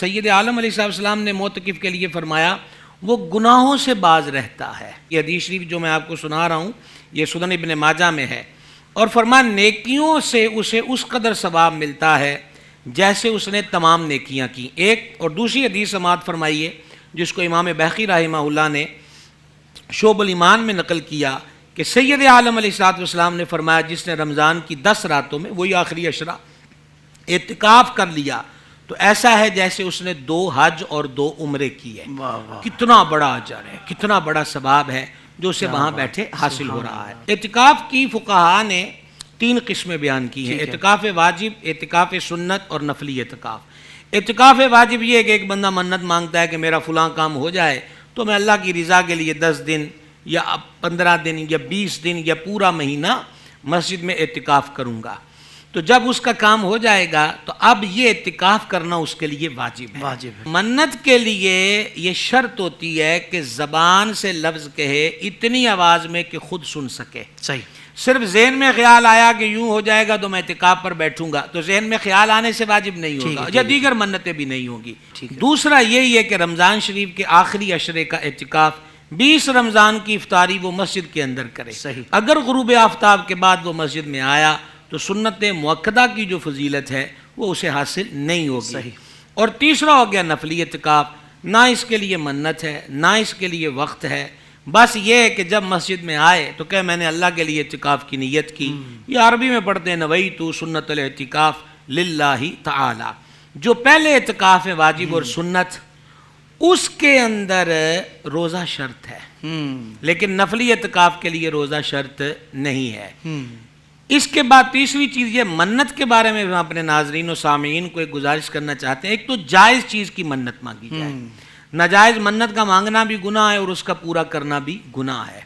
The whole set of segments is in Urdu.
سید عالم علیہ السلام نے معتکف کے لیے فرمایا وہ گناہوں سے باز رہتا ہے. یہ حدیث شریف جو میں آپ کو سنا رہا ہوں یہ سنن ابن ماجہ میں ہے. اور فرمایا نیکیوں سے اسے اس قدر ثواب ملتا ہے جیسے اس نے تمام نیکیاں کی. ایک اور دوسری حدیث سماعت فرمائیے جس کو امام بہقی رحمہ اللہ نے شعب الایمان میں نقل کیا کہ سید عالم علیہ السلام نے فرمایا جس نے رمضان کی 10 راتوں میں وہی آخری عشرہ اعتکاف کر لیا تو ایسا ہے جیسے اس نے 2 حج اور 2 عمرے کیے. کتنا بڑا اجر ہے, کتنا بڑا ثواب ہے جو اسے وہاں بیٹھے حاصل ہو رہا ہے. اعتکاف کی فقہاء نے 3 قسمیں بیان کی ہیں, اعتکاف واجب, اعتکاف سنت اور نفلی اعتکاف. اعتکاف واجب یہ ہے کہ ایک بندہ منت مانگتا ہے کہ میرا فلاں کام ہو جائے تو میں اللہ کی رضا کے لیے 10 دن یا 15 دن یا 20 دن یا پورا مہینہ مسجد میں اعتکاف کروں گا. تو جب اس کا کام ہو جائے گا تو اب یہ اعتکاف کرنا اس کے لیے واجب ہے. منت کے لیے یہ شرط ہوتی ہے کہ زبان سے لفظ کہے اتنی آواز میں کہ خود سن سکے. صحیح. صرف ذہن میں خیال آیا کہ یوں ہو جائے گا تو میں اعتکاف پر بیٹھوں گا تو ذہن میں خیال آنے سے واجب نہیں ہوگا یا دیگر منتیں بھی نہیں ہوں گی. دوسرا یہی ہے کہ رمضان شریف کے آخری عشرے کا اعتکاف 20 رمضان کی افطاری وہ مسجد کے اندر کرے. اگر غروب آفتاب کے بعد وہ مسجد میں آیا تو سنت مؤکدہ کی جو فضیلت ہے وہ اسے حاصل نہیں ہوگی. اور تیسرا ہو گیا نفلی اعتکاف. نہ اس کے لیے منت ہے نہ اس کے لیے وقت ہے, بس یہ ہے کہ جب مسجد میں آئے تو کہ میں نے اللہ کے لیے اعتکاف کی نیت کی. یہ عربی میں پڑھتے ہیں نویت سنت الاعتکاف للہ تعالی. جو پہلے اعتکاف ہے واجب اور سنت اس کے اندر روزہ شرط ہے, لیکن نفلی اعتکاف کے لیے روزہ شرط نہیں ہے. اس کے بعد تیسری چیز یہ منت کے بارے میں ہم اپنے ناظرین و سامعین کو ایک گزارش کرنا چاہتے ہیں. ایک تو جائز چیز کی منت مانگی جائے, ناجائز منت کا مانگنا بھی گناہ ہے اور اس کا پورا کرنا بھی گناہ ہے.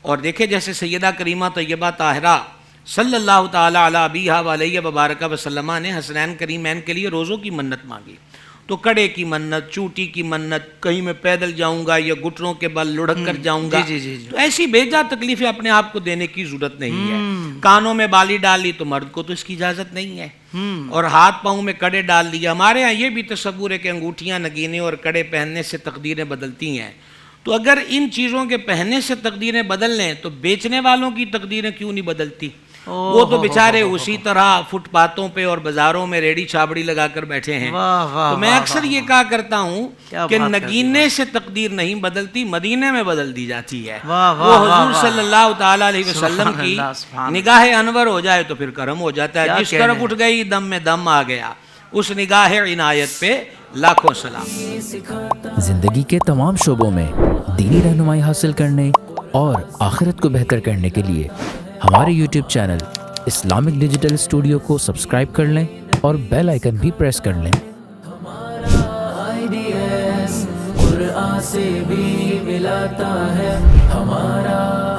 اور دیکھیں جیسے سیدہ کریمہ طیبہ طاہرہ صلی اللہ تعالیٰ علیہ ابیہا وعلیہ وبارکہ وسلمہ نے حسنین کریمین کے لیے روزوں کی منت مانگی. تو کڑے کی منت, چوٹی کی منت, کہیں میں پیدل جاؤں گا یا گھٹنوں کے بل لڑک کر جاؤں گا. تو ایسی بیجا تکلیفیں اپنے آپ کو دینے کی ضرورت نہیں ہے. کانوں میں بالی ڈال لی تو مرد کو تو اس کی اجازت نہیں ہے, اور ہاتھ پاؤں میں کڑے ڈال لیے. ہمارے ہاں یہ بھی تصور ہے کہ انگوٹھیاں, نگینے اور کڑے پہننے سے تقدیریں بدلتی ہیں. تو اگر ان چیزوں کے پہننے سے تقدیریں بدل لیں تو بیچنے والوں کی تقدیریں کیوں نہیں بدلتی؟ وہ تو بیچارے اسی طرح فٹ پاتھوں پہ اور بازاروں میں ریڑھی چھابڑی لگا کر بیٹھے ہیں. تو میں اکثر یہ کہا کرتا ہوں کہ نگینے سے تقدیر نہیں بدلتی, مدینے میں بدل دی جاتی ہے. وہ حضور صلی اللہ تعالیٰ علیہ وسلم کی نگاہ انور ہو جائے تو پھر کرم ہو جاتا ہے. جس طرف اٹھ گئی دم میں دم آ گیا, اس نگاہ عنایت پہ لاکھوں سلام. زندگی کے تمام شعبوں میں دینی رہنمائی حاصل کرنے اور آخرت کو بہتر کرنے کے لیے ہمارے YouTube channel Islamic digital studio کو سبسکرائب کر لیں اور بیل آئیکن بھی پریس کر لیں. قرآن سے بھی ملاتا ہے ہمارا